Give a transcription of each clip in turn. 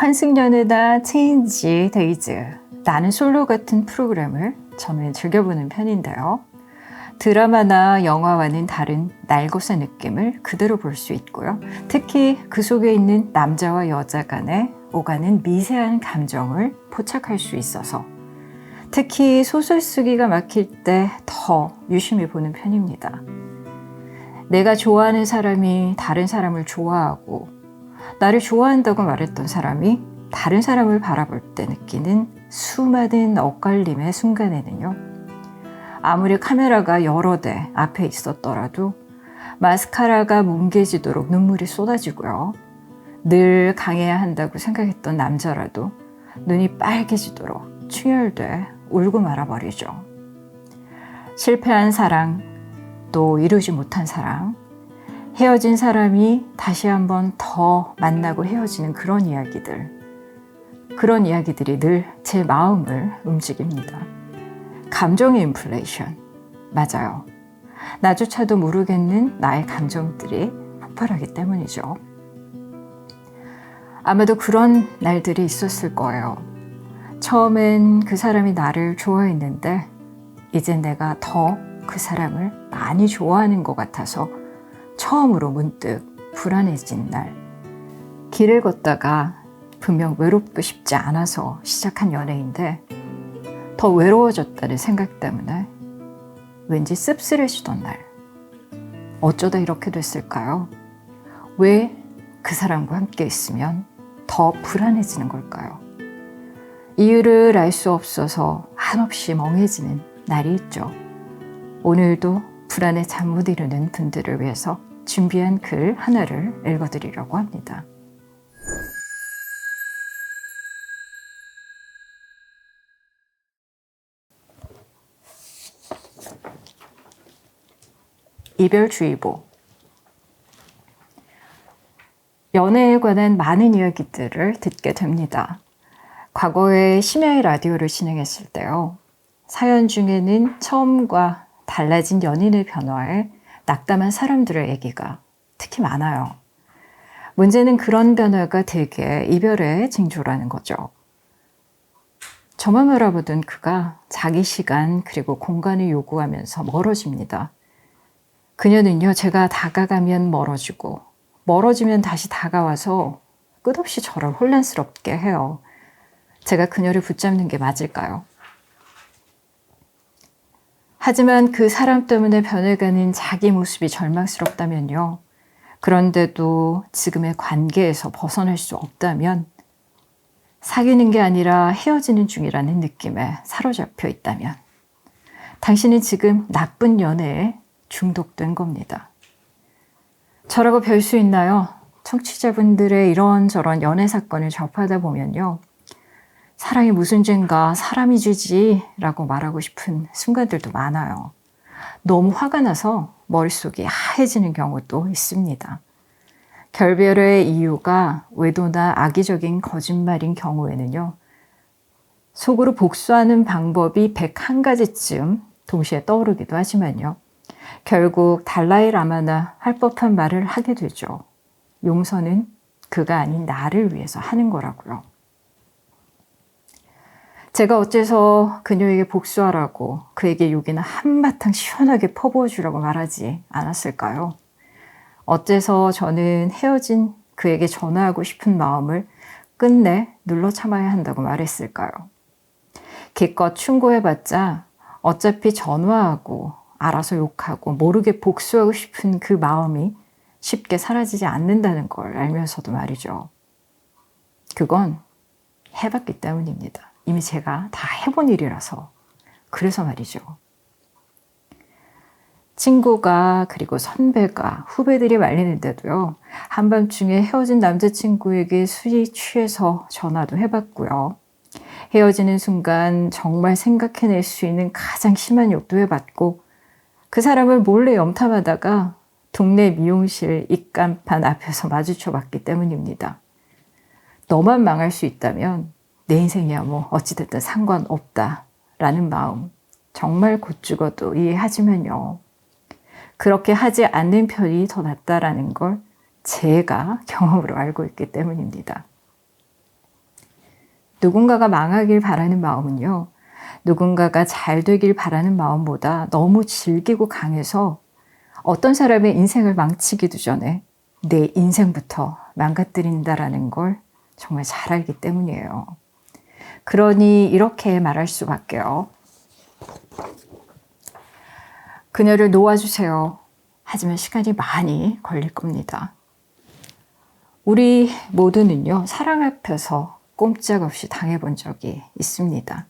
환승연애나 체인지 데이즈, 나는 솔로 같은 프로그램을 저는 즐겨보는 편인데요. 드라마나 영화와는 다른 날것의 느낌을 그대로 볼 수 있고요. 특히 그 속에 있는 남자와 여자 간에 오가는 미세한 감정을 포착할 수 있어서 특히 소설 쓰기가 막힐 때 더 유심히 보는 편입니다. 내가 좋아하는 사람이 다른 사람을 좋아하고 나를 좋아한다고 말했던 사람이 다른 사람을 바라볼 때 느끼는 수많은 엇갈림의 순간에는요. 아무리 카메라가 여러 대 앞에 있었더라도 마스카라가 뭉개지도록 눈물이 쏟아지고요. 늘 강해야 한다고 생각했던 남자라도 눈이 빨개지도록 충혈돼 울고 말아버리죠. 실패한 사랑, 또 이루지 못한 사랑, 헤어진 사람이 다시 한번 더 만나고 헤어지는 그런 이야기들이 늘 제 마음을 움직입니다. 감정의 인플레이션, 맞아요. 나조차도 모르겠는 나의 감정들이 폭발하기 때문이죠. 아마도 그런 날들이 있었을 거예요. 처음엔 그 사람이 나를 좋아했는데 이젠 내가 더 그 사람을 많이 좋아하는 것 같아서 처음으로 문득 불안해진 날. 길을 걷다가 분명 외롭고 싶지 않아서 시작한 연애인데 더 외로워졌다는 생각 때문에 왠지 씁쓸해지던 날. 어쩌다 이렇게 됐을까요? 왜 그 사람과 함께 있으면 더 불안해지는 걸까요? 이유를 알 수 없어서 한없이 멍해지는 날이 있죠. 오늘도 불안에 잠 못 이루는 분들을 위해서 준비한 글 하나를 읽어드리려고 합니다. 이별주의보. 연애에 관한 많은 이야기들을 듣게 됩니다. 과거에 심야의 라디오를 진행했을 때요. 사연 중에는 처음과 달라진 연인의 변화에 낙담한 사람들의 얘기가 특히 많아요. 문제는 그런 변화가 되게 이별의 징조라는 거죠. 저만 알아보던 그가 자기 시간 그리고 공간을 요구하면서 멀어집니다. 그녀는요, 제가 다가가면 멀어지고 멀어지면 다시 다가와서 끝없이 저를 혼란스럽게 해요. 제가 그녀를 붙잡는 게 맞을까요? 하지만 그 사람 때문에 변해가는 자기 모습이 절망스럽다면요. 그런데도 지금의 관계에서 벗어날 수 없다면, 사귀는 게 아니라 헤어지는 중이라는 느낌에 사로잡혀 있다면, 당신은 지금 나쁜 연애에 중독된 겁니다. 저라고 별 수 있나요? 청취자분들의 이런저런 연애 사건을 접하다 보면요. 사랑이 무슨 죄인가, 사람이 죄지 라고 말하고 싶은 순간들도 많아요. 너무 화가 나서 머릿속이 하얘지는 경우도 있습니다. 결별의 이유가 외도나 악의적인 거짓말인 경우에는요. 속으로 복수하는 방법이 101가지쯤 동시에 떠오르기도 하지만요. 결국 달라이 라마나 할 법한 말을 하게 되죠. 용서는 그가 아닌 나를 위해서 하는 거라고요. 제가 어째서 그녀에게 복수하라고 그에게 욕이나 한바탕 시원하게 퍼부어주라고 말하지 않았을까요? 어째서 저는 헤어진 그에게 전화하고 싶은 마음을 끝내 눌러 참아야 한다고 말했을까요? 기껏 충고해봤자 어차피 전화하고 알아서 욕하고 모르게 복수하고 싶은 그 마음이 쉽게 사라지지 않는다는 걸 알면서도 말이죠. 그건 해봤기 때문입니다. 이미 제가 다 해본 일이라서. 그래서 말이죠. 친구가 그리고 선배가 후배들이 말리는데도요. 한밤중에 헤어진 남자친구에게 술이 취해서 전화도 해봤고요. 헤어지는 순간 정말 생각해낼 수 있는 가장 심한 욕도 해봤고 그 사람을 몰래 염탐하다가 동네 미용실 입간판 앞에서 마주쳐봤기 때문입니다. 너만 망할 수 있다면 내 인생이야 뭐 어찌됐든 상관없다 라는 마음 정말 곧 죽어도 이해하지만요. 그렇게 하지 않는 편이 더 낫다라는 걸 제가 경험으로 알고 있기 때문입니다. 누군가가 망하길 바라는 마음은요, 누군가가 잘 되길 바라는 마음보다 너무 질기고 강해서 어떤 사람의 인생을 망치기도 전에 내 인생부터 망가뜨린다라는 걸 정말 잘 알기 때문이에요. 그러니 이렇게 말할 수밖에요. 그녀를 놓아주세요. 하지만 시간이 많이 걸릴 겁니다. 우리 모두는요, 사랑 앞에서 꼼짝없이 당해본 적이 있습니다.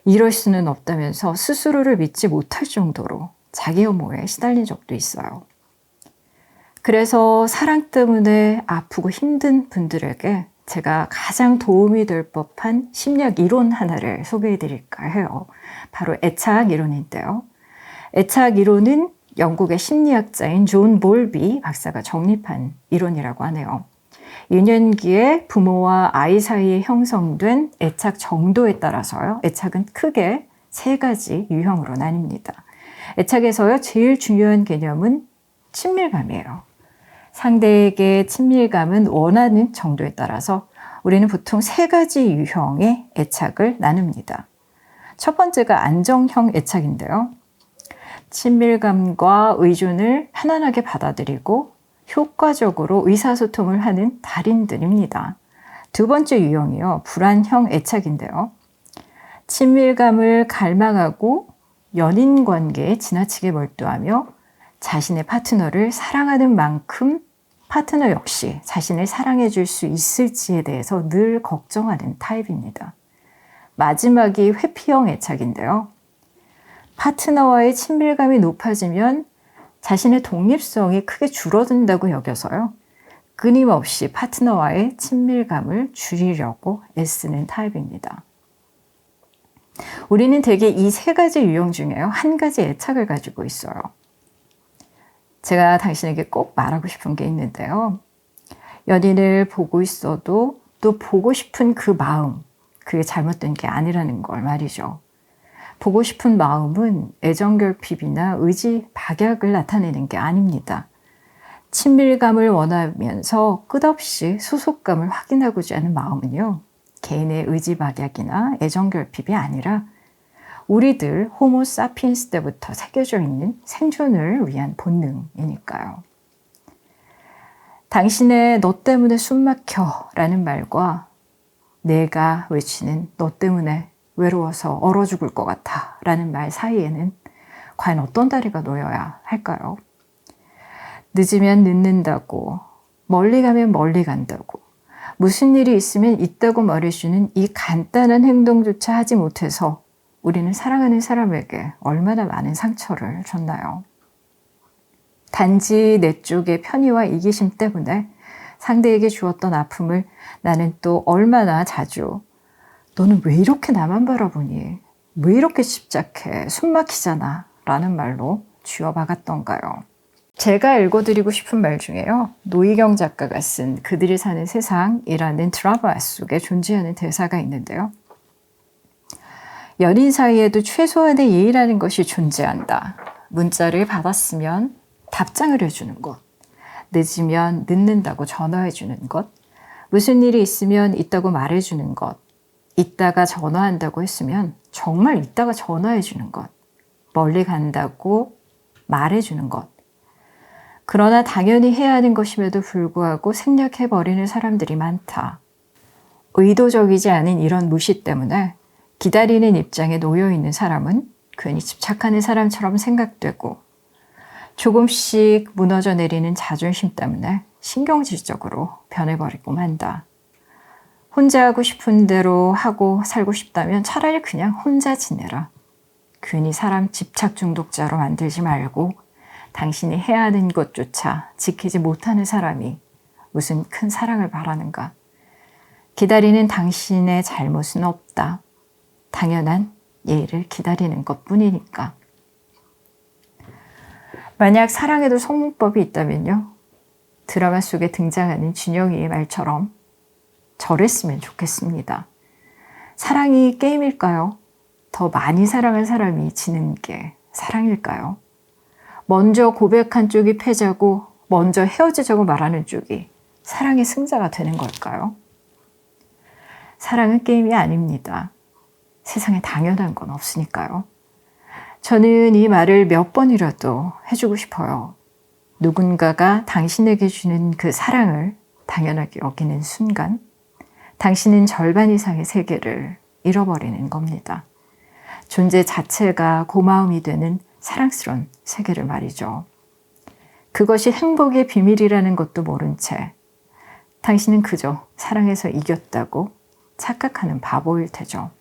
이럴 수는 없다면서 스스로를 믿지 못할 정도로 자기 혐오에 시달린 적도 있어요. 그래서 사랑 때문에 아프고 힘든 분들에게 제가 가장 도움이 될 법한 심리학 이론 하나를 소개해 드릴까 해요. 바로 애착 이론인데요. 애착 이론은 영국의 심리학자인 존 볼비 박사가 정립한 이론이라고 하네요. 유년기에 부모와 아이 사이에 형성된 애착 정도에 따라서요, 애착은 크게 3가지 유형으로 나뉩니다. 애착에서요, 제일 중요한 개념은 친밀감이에요. 상대에게 친밀감은 원하는 정도에 따라서 우리는 보통 3가지 유형의 애착을 나눕니다. 첫 번째가 안정형 애착인데요. 친밀감과 의존을 편안하게 받아들이고 효과적으로 의사소통을 하는 달인들입니다. 두 번째 유형이요, 불안형 애착인데요. 친밀감을 갈망하고 연인 관계에 지나치게 몰두하며 자신의 파트너를 사랑하는 만큼 파트너 역시 자신을 사랑해 줄 수 있을지에 대해서 늘 걱정하는 타입입니다. 마지막이 회피형 애착인데요. 파트너와의 친밀감이 높아지면 자신의 독립성이 크게 줄어든다고 여겨서요, 끊임없이 파트너와의 친밀감을 줄이려고 애쓰는 타입입니다. 우리는 대개 이 3가지 유형 중에요, 한 가지 애착을 가지고 있어요. 제가 당신에게 꼭 말하고 싶은 게 있는데요. 연인을 보고 있어도 또 보고 싶은 그 마음, 그게 잘못된 게 아니라는 걸 말이죠. 보고 싶은 마음은 애정결핍이나 의지 박약을 나타내는 게 아닙니다. 친밀감을 원하면서 끝없이 소속감을 확인하고자 하는 마음은요, 개인의 의지 박약이나 애정결핍이 아니라 우리들 호모 사피엔스 때부터 새겨져 있는 생존을 위한 본능이니까요. 당신의 너 때문에 숨막혀 라는 말과 내가 외치는 너 때문에 외로워서 얼어 죽을 것 같아 라는 말 사이에는 과연 어떤 다리가 놓여야 할까요? 늦으면 늦는다고, 멀리 가면 멀리 간다고, 무슨 일이 있으면 있다고 말해주는 이 간단한 행동조차 하지 못해서 우리는 사랑하는 사람에게 얼마나 많은 상처를 줬나요? 단지 내 쪽의 편의와 이기심 때문에 상대에게 주었던 아픔을 나는 또 얼마나 자주 너는 왜 이렇게 나만 바라보니? 왜 이렇게 집착해? 숨 막히잖아 라는 말로 쥐어박았던가요? 제가 읽어드리고 싶은 말 중에요, 노희경 작가가 쓴 그들이 사는 세상이라는 드라마 속에 존재하는 대사가 있는데요. 연인 사이에도 최소한의 예의라는 것이 존재한다. 문자를 받았으면 답장을 해주는 것, 늦으면 늦는다고 전화해주는 것, 무슨 일이 있으면 있다고 말해주는 것, 이따가 전화한다고 했으면 정말 이따가 전화해주는 것, 멀리 간다고 말해주는 것. 그러나 당연히 해야 하는 것임에도 불구하고 생략해버리는 사람들이 많다. 의도적이지 않은 이런 무시 때문에 기다리는 입장에 놓여있는 사람은 괜히 집착하는 사람처럼 생각되고 조금씩 무너져 내리는 자존심 때문에 신경질적으로 변해버리고 만다. 혼자 하고 싶은 대로 하고 살고 싶다면 차라리 그냥 혼자 지내라. 괜히 사람 집착 중독자로 만들지 말고 당신이 해야 하는 것조차 지키지 못하는 사람이 무슨 큰 사랑을 바라는가. 기다리는 당신의 잘못은 없다. 당연한 예의를 기다리는 것뿐이니까. 만약 사랑에도 성문법이 있다면요, 드라마 속에 등장하는 준영이의 말처럼 저랬으면 좋겠습니다. 사랑이 게임일까요? 더 많이 사랑한 사람이 지는 게 사랑일까요? 먼저 고백한 쪽이 패자고 먼저 헤어지자고 말하는 쪽이 사랑의 승자가 되는 걸까요? 사랑은 게임이 아닙니다. 세상에 당연한 건 없으니까요. 저는 이 말을 몇 번이라도 해주고 싶어요. 누군가가 당신에게 주는 그 사랑을 당연하게 여기는 순간, 당신은 절반 이상의 세계를 잃어버리는 겁니다. 존재 자체가 고마움이 되는 사랑스러운 세계를 말이죠. 그것이 행복의 비밀이라는 것도 모른 채 당신은 그저 사랑에서 이겼다고 착각하는 바보일 테죠.